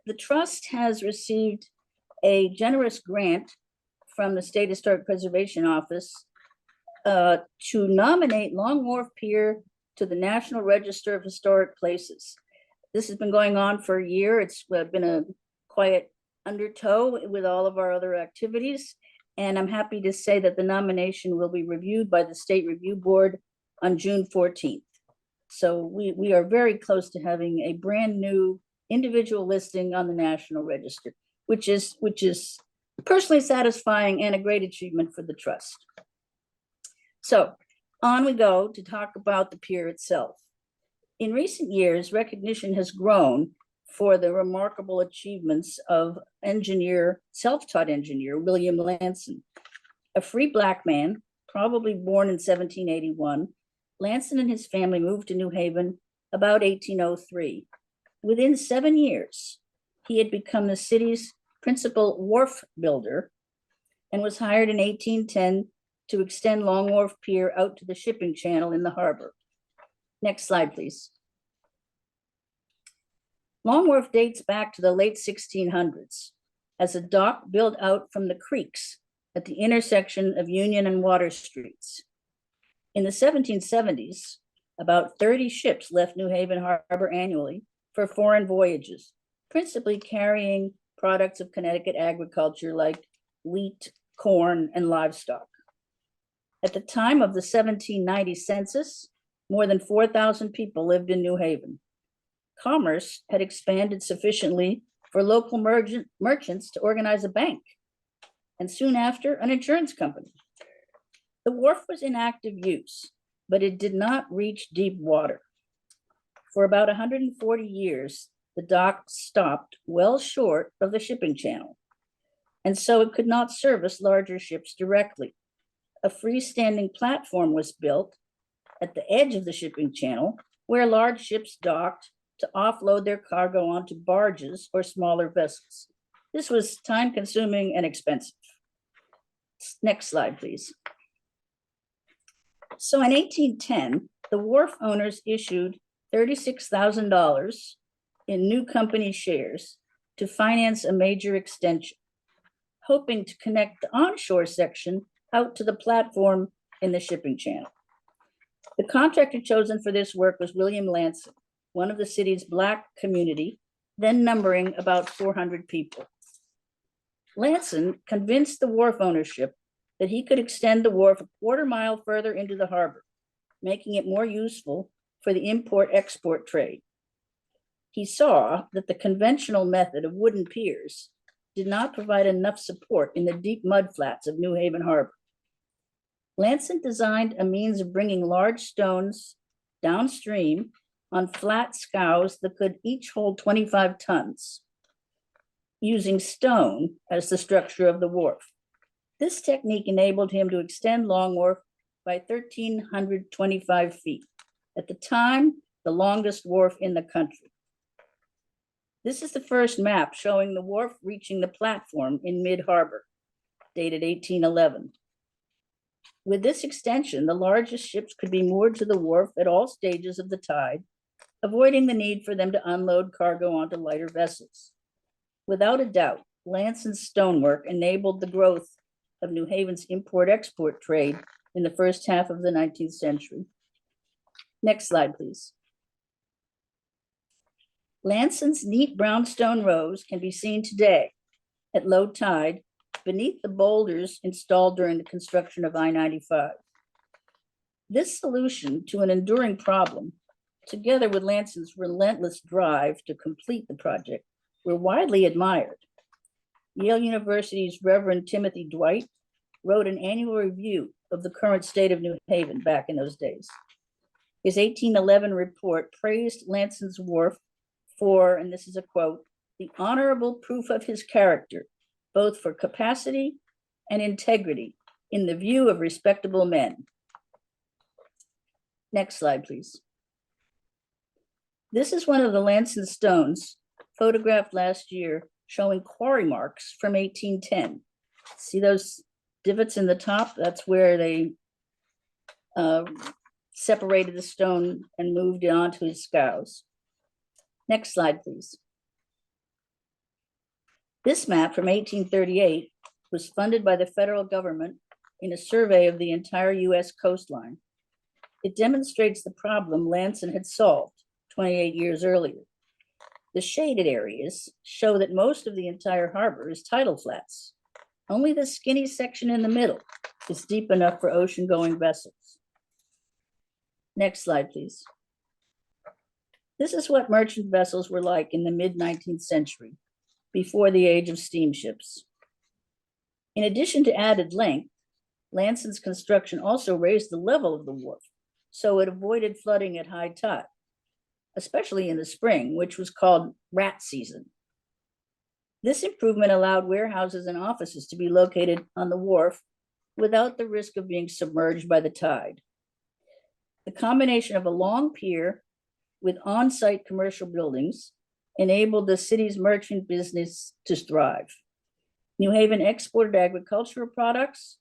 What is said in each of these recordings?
the trust has received a generous grant from the State Historic Preservation Office to nominate Long Wharf Pier to the National Register of Historic Places. This has been going on for a year. It's been a quiet undertow with all of our other activities. And I'm happy to say that the nomination will be reviewed by the State Review Board on June 14th. So we are very close to having a brand new individual listing on the National Register, which is personally satisfying and a great achievement for the trust. So on we go to talk about the pier itself. In recent years, recognition has grown for the remarkable achievements of self-taught engineer, William Lanson. A free Black man, probably born in 1781, Lanson and his family moved to New Haven about 1803. Within 7 years, he had become the city's principal wharf builder and was hired in 1810 to extend Long Wharf Pier out to the shipping channel in the harbor. Next slide, please. Long Wharf dates back to the late 1600s as a dock built out from the creeks at the intersection of Union and Water Streets. In the 1770s, about 30 ships left New Haven Harbor annually for foreign voyages, principally carrying products of Connecticut agriculture like wheat, corn, and livestock. At the time of the 1790 census, more than 4,000 people lived in New Haven. Commerce had expanded sufficiently for local merchants to organize a bank, and soon after, an insurance company. The wharf was in active use, but it did not reach deep water. For about 140 years, the dock stopped well short of the shipping channel, and so it could not service larger ships directly. A freestanding platform was built at the edge of the shipping channel where large ships docked to offload their cargo onto barges or smaller vessels. This was time-consuming and expensive. Next slide, please. So in 1810, the wharf owners issued $36,000 in new company shares to finance a major extension, hoping to connect the onshore section out to the platform in the shipping channel. The contractor chosen for this work was William Lanson, one of the city's Black community, then numbering about 400 people. Lanson convinced the wharf ownership that he could extend the wharf a quarter mile further into the harbor, making it more useful for the import-export trade. He saw that the conventional method of wooden piers did not provide enough support in the deep mud flats of New Haven Harbor. Lanson designed a means of bringing large stones downstream on flat scows that could each hold 25 tons, using stone as the structure of the wharf. This technique enabled him to extend Long Wharf by 1,325 feet, at the time, the longest wharf in the country. This is the first map showing the wharf reaching the platform in mid-harbor, dated 1811. With this extension, the largest ships could be moored to the wharf at all stages of the tide, avoiding the need for them to unload cargo onto lighter vessels. Without a doubt, Lanson's stonework enabled the growth of New Haven's import-export trade in the first half of the 19th century. Next slide, please. Lanson's neat brownstone rows can be seen today at low tide beneath the boulders installed during the construction of I-95. This solution to an enduring problem, together with Lanson's relentless drive to complete the project, were widely admired. Yale University's Reverend Timothy Dwight wrote an annual review of the current state of New Haven back in those days. His 1811 report praised Lanson's wharf for, and this is a quote, "the honorable proof of his character, both for capacity and integrity in the view of respectable men." Next slide, please. This is one of the Lanson stones photographed last year showing quarry marks from 1810. See those divots in the top? That's where they separated the stone and moved it onto his scows. Next slide, please. This map from 1838 was funded by the federal government in a survey of the entire US coastline. It demonstrates the problem Lanson had solved 28 years earlier. The shaded areas show that most of the entire harbor is tidal flats. Only the skinny section in the middle is deep enough for ocean-going vessels. Next slide, please. This is what merchant vessels were like in the mid-19th century, before the age of steamships. In addition to added length, Lanson's construction also raised the level of the wharf, so it avoided flooding at high tide, especially in the spring, which was called rat season. This improvement allowed warehouses and offices to be located on the wharf without the risk of being submerged by the tide. The combination of a long pier with on-site commercial buildings enabled the city's merchant business to thrive. New Haven exported agricultural products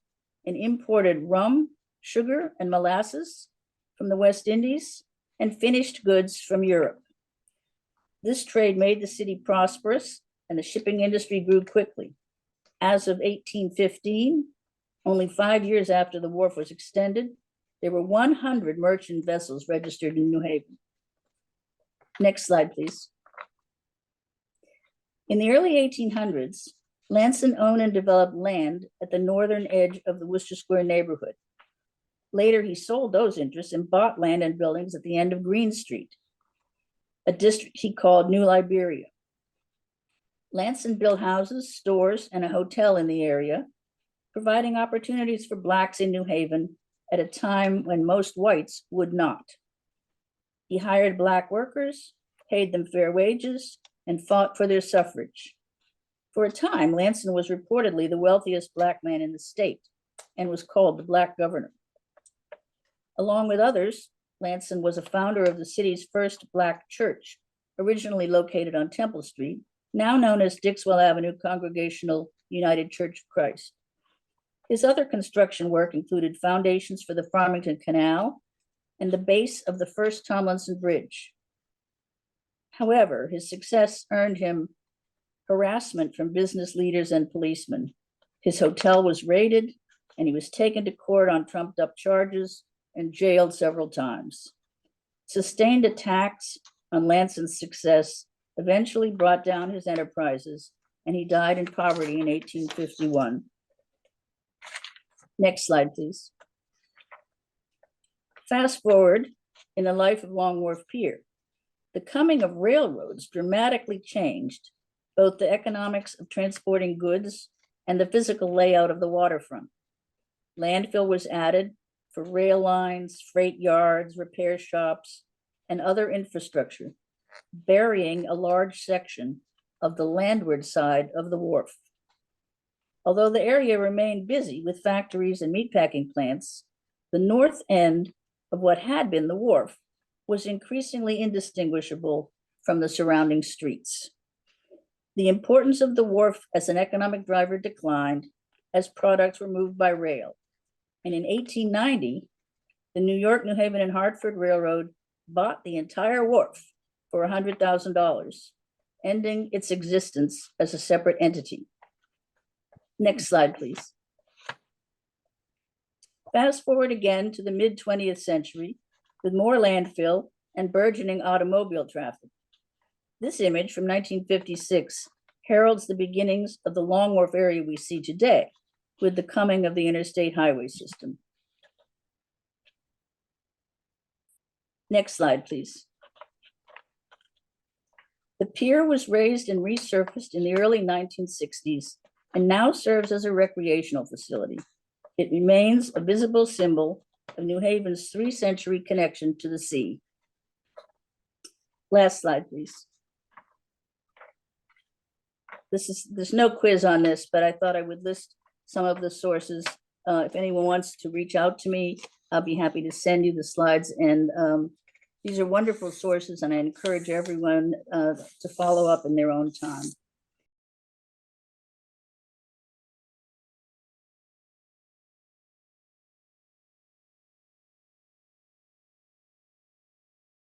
and imported rum, sugar, and molasses from the West Indies and finished goods from Europe. This trade made the city prosperous and the shipping industry grew quickly. As of 1815, only 5 years after the wharf was extended, there were 100 merchant vessels registered in New Haven. Next slide, please. In the early 1800s, Lanson owned and developed land at the northern edge of the Worcester Square neighborhood. Later, he sold those interests and bought land and buildings at the end of Green Street, a district he called New Liberia. Lanson built houses, stores, and a hotel in the area, providing opportunities for Blacks in New Haven at a time when most whites would not. He hired Black workers, paid them fair wages, and fought for their suffrage. For a time, Lanson was reportedly the wealthiest Black man in the state and was called the Black Governor. Along with others, Lanson was a founder of the city's first Black church, originally located on Temple Street, now known as Dixwell Avenue Congregational United Church of Christ. His other construction work included foundations for the Farmington Canal and the base of the first Tomlinson Bridge. However, his success earned him harassment from business leaders and policemen. His hotel was raided, and he was taken to court on trumped-up charges and jailed several times. Sustained attacks on Lanson's success eventually brought down his enterprises, and he died in poverty in 1851. Next slide, please. Fast forward in the life of Long Wharf Pier. The coming of railroads dramatically changed both the economics of transporting goods and the physical layout of the waterfront. Landfill was added for rail lines, freight yards, repair shops, and other infrastructure, burying a large section of the landward side of the wharf. Although the area remained busy with factories and meatpacking plants, the north end of what had been the wharf was increasingly indistinguishable from the surrounding streets. The importance of the wharf as an economic driver declined as products were moved by rail. And in 1890, the New York, New Haven, and Hartford Railroad bought the entire wharf for $100,000, ending its existence as a separate entity. Next slide, please. Fast forward again to the mid-20th century with more landfill and burgeoning automobile traffic. This image from 1956 heralds the beginnings of the Long Wharf area we see today with the coming of the interstate highway system. Next slide, please. The pier was raised and resurfaced in the early 1960s and now serves as a recreational facility. It remains a visible symbol of New Haven's 3-century connection to the sea. Last slide, please. There's no quiz on this, but I thought I would list some of the sources. If anyone wants to reach out to me, I'll be happy to send you the slides. And these are wonderful sources, and I encourage everyone to follow up in their own time.